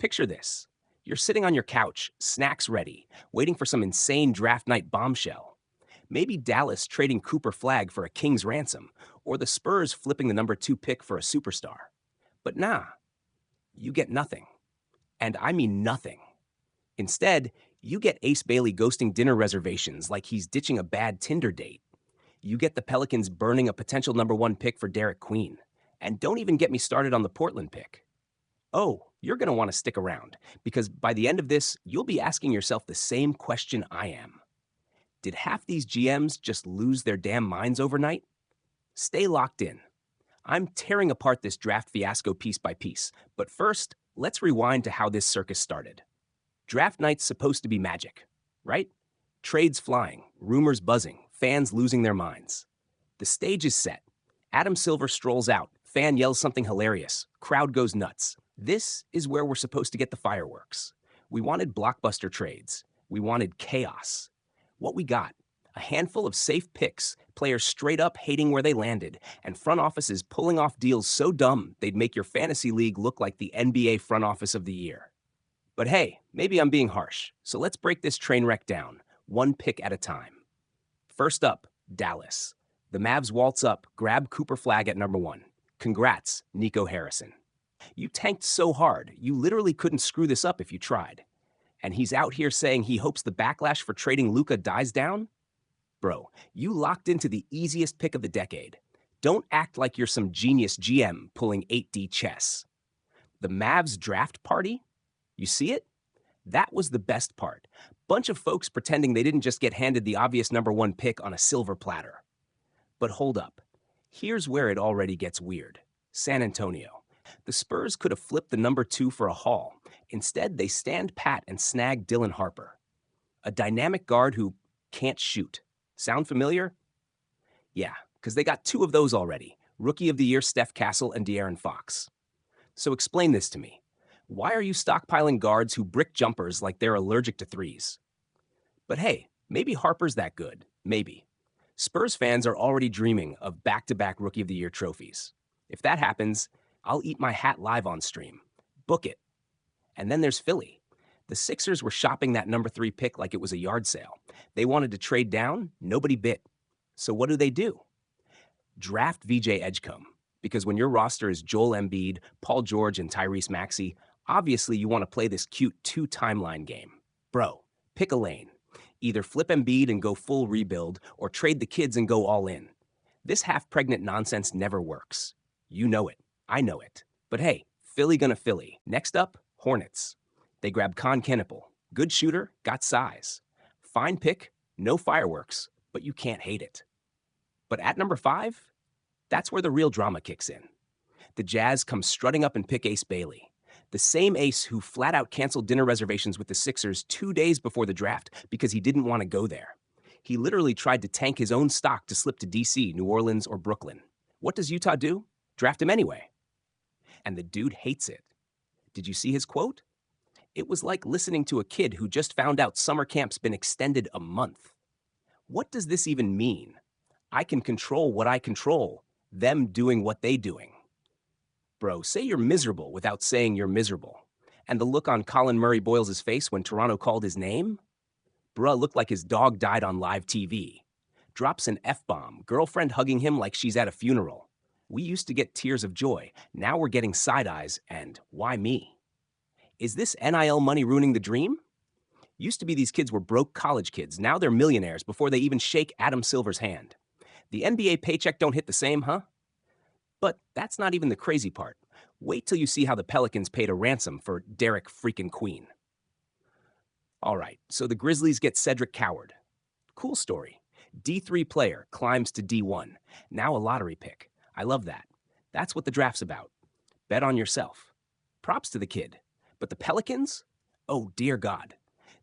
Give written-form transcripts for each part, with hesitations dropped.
Picture this. You're sitting on your couch, snacks ready, waiting for some insane draft night bombshell. Maybe Dallas trading Cooper Flagg for a king's ransom, or the Spurs flipping the number 2 pick for a superstar. But nah, you get nothing. And I mean nothing. Instead, you get Ace Bailey ghosting dinner reservations like he's ditching a bad Tinder date. You get the Pelicans burning a potential number 1 pick for Derek Queen. And don't even get me started on the Portland pick. Oh, you're going to want to stick around, because by the end of this, you'll be asking yourself the same question I am. Did half these GMs just lose their damn minds overnight? Stay locked in. I'm tearing apart this draft fiasco piece by piece, but first, let's rewind to how this circus started. Draft night's supposed to be magic, right? Trades flying, rumors buzzing, fans losing their minds. The stage is set. Adam Silver strolls out, fan yells something hilarious, crowd goes nuts. This is where we're supposed to get the fireworks. We wanted blockbuster trades. We wanted chaos. What we got? A handful of safe picks, players straight up hating where they landed, and front offices pulling off deals so dumb they'd make your fantasy league look like the NBA front office of the year. But hey, maybe I'm being harsh, so let's break this train wreck down, one pick at a time. First up, Dallas. The Mavs waltz up, grab Cooper Flagg at number 1. Congrats, Nico Harrison. You tanked so hard, you literally couldn't screw this up if you tried. And he's out here saying he hopes the backlash for trading Luka dies down? Bro, you locked into the easiest pick of the decade. Don't act like you're some genius GM pulling 8D chess. The Mavs draft party? You see it? That was the best part. Bunch of folks pretending they didn't just get handed the obvious number 1 pick on a silver platter. But hold up. Here's where it already gets weird. San Antonio. The Spurs could have flipped the number 2 for a haul. Instead, they stand pat and snag Dylan Harper, a dynamic guard who can't shoot. Sound familiar? Yeah, because they got 2 of those already. Rookie of the Year Steph Castle and De'Aaron Fox. So explain this to me. Why are you stockpiling guards who brick jumpers like they're allergic to threes? But hey, maybe Harper's that good. Maybe. Spurs fans are already dreaming of back-to-back Rookie of the Year trophies. If that happens, I'll eat my hat live on stream. Book it. And then there's Philly. The Sixers were shopping that number 3 pick like it was a yard sale. They wanted to trade down, nobody bit. So what do? Draft VJ Edgecombe. Because when your roster is Joel Embiid, Paul George, and Tyrese Maxey, obviously you want to play this cute 2-timeline game. Bro, pick a lane. Either flip Embiid and go full rebuild, or trade the kids and go all in. This half-pregnant nonsense never works. You know it. I know it. But hey, Philly gonna Philly. Next up, Hornets. They grab Con Kenipple. Good shooter, got size. Fine pick, no fireworks, but you can't hate it. But at number 5, that's where the real drama kicks in. The Jazz come strutting up and pick Ace Bailey, the same Ace who flat out canceled dinner reservations with the Sixers 2 days before the draft because he didn't want to go there. He literally tried to tank his own stock to slip to DC, New Orleans, or Brooklyn. What does Utah do? Draft him anyway. And the dude hates it. Did you see his quote? It was like listening to a kid who just found out summer camp's been extended a month. What does this even mean? I can control what I control, them doing what they doing. Bro, say you're miserable without saying you're miserable. And the look on Colin Murray Boyles' face when Toronto called his name? Bruh looked like his dog died on live TV. Drops an F-bomb, girlfriend hugging him like she's at a funeral. We used to get tears of joy. Now we're getting side eyes, and why me? Is this NIL money ruining the dream? Used to be these kids were broke college kids. Now they're millionaires before they even shake Adam Silver's hand. The NBA paycheck don't hit the same, huh? But that's not even the crazy part. Wait till you see how the Pelicans paid a ransom for Derek freaking Queen. All right, so the Grizzlies get Cedric Coward. Cool story. D3 player climbs to D1. Now a lottery pick. I love that. That's what the draft's about. Bet on yourself. Props to the kid. But the Pelicans? Oh, dear God.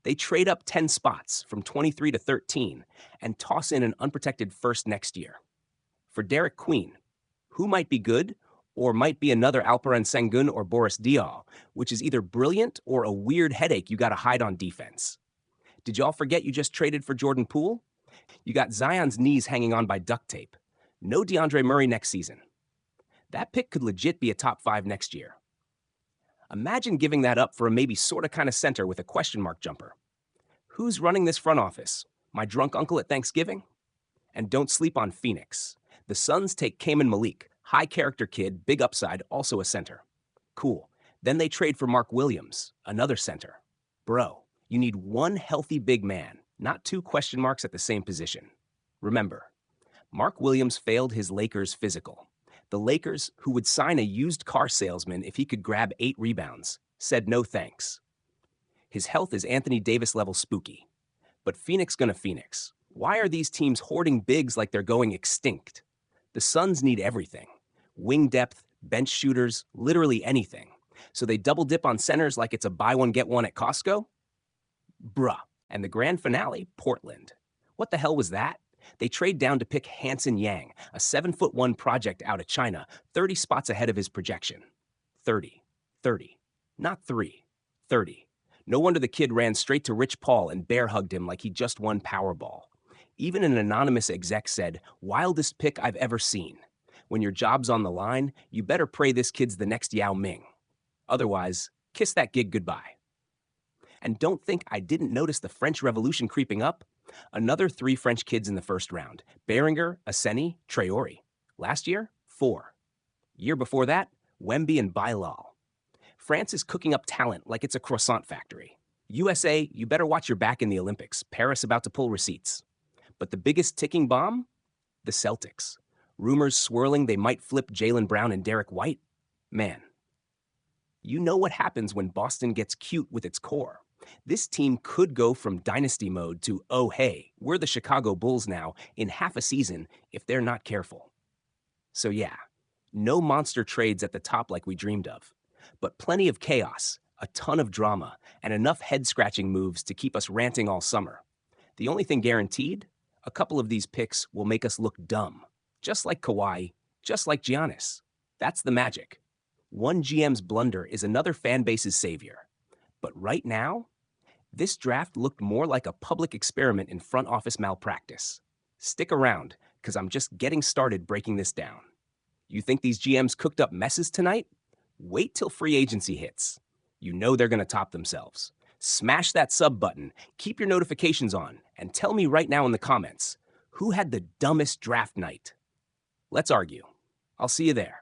They trade up 10 spots from 23 to 13 and toss in an unprotected first next year. For Derek Queen, who might be good or might be another Alperen Sengun or Boris Diaw, which is either brilliant or a weird headache you gotta hide on defense. Did y'all forget you just traded for Jordan Poole? You got Zion's knees hanging on by duct tape. No DeAndre Murray next season. That pick could legit be a top 5 next year. Imagine giving that up for a maybe sorta kinda center with a question mark jumper. Who's running this front office? My drunk uncle at Thanksgiving? And don't sleep on Phoenix. The Suns take Kaman Malik, high character kid, big upside, also a center. Cool. Then they trade for Mark Williams, another center. Bro, you need one healthy big man, not two question marks at the same position. Remember, Mark Williams failed his Lakers physical. The Lakers, who would sign a used car salesman if he could grab 8 rebounds, said no thanks. His health is Anthony Davis level spooky. But Phoenix gonna Phoenix. Why are these teams hoarding bigs like they're going extinct? The Suns need everything. Wing depth, bench shooters, literally anything. So they double dip on centers like it's a buy one get one at Costco? Bruh. And the grand finale, Portland. What the hell was that? They trade down to pick Hanson Yang, a 7'1" project out of China, 30 spots ahead of his projection. 30. 30. Not 3. 30. No wonder the kid ran straight to Rich Paul and bear hugged him like he just won Powerball. Even an anonymous exec said, wildest pick I've ever seen. When your job's on the line, you better pray this kid's the next Yao Ming. Otherwise, kiss that gig goodbye. And don't think I didn't notice the French Revolution creeping up. Another 3 French kids in the first round. Behringer, Asseni, Traore. Last year, 4. Year before that, Wemby and Bilal. France is cooking up talent like it's a croissant factory. USA, you better watch your back in the Olympics. Paris about to pull receipts. But the biggest ticking bomb? The Celtics. Rumors swirling they might flip Jaylen Brown and Derek White? Man. You know what happens when Boston gets cute with its core. This team could go from dynasty mode to, oh hey, we're the Chicago Bulls now in half a season if they're not careful. So yeah, no monster trades at the top like we dreamed of, but plenty of chaos, a ton of drama, and enough head-scratching moves to keep us ranting all summer. The only thing guaranteed? A couple of these picks will make us look dumb, just like Kawhi, just like Giannis. That's the magic. One GM's blunder is another fan base's savior. But right now, this draft looked more like a public experiment in front office malpractice. Stick around, because I'm just getting started breaking this down. You think these GMs cooked up messes tonight? Wait till free agency hits. You know they're going to top themselves. Smash that sub button, keep your notifications on, and tell me right now in the comments, who had the dumbest draft night? Let's argue. I'll see you there.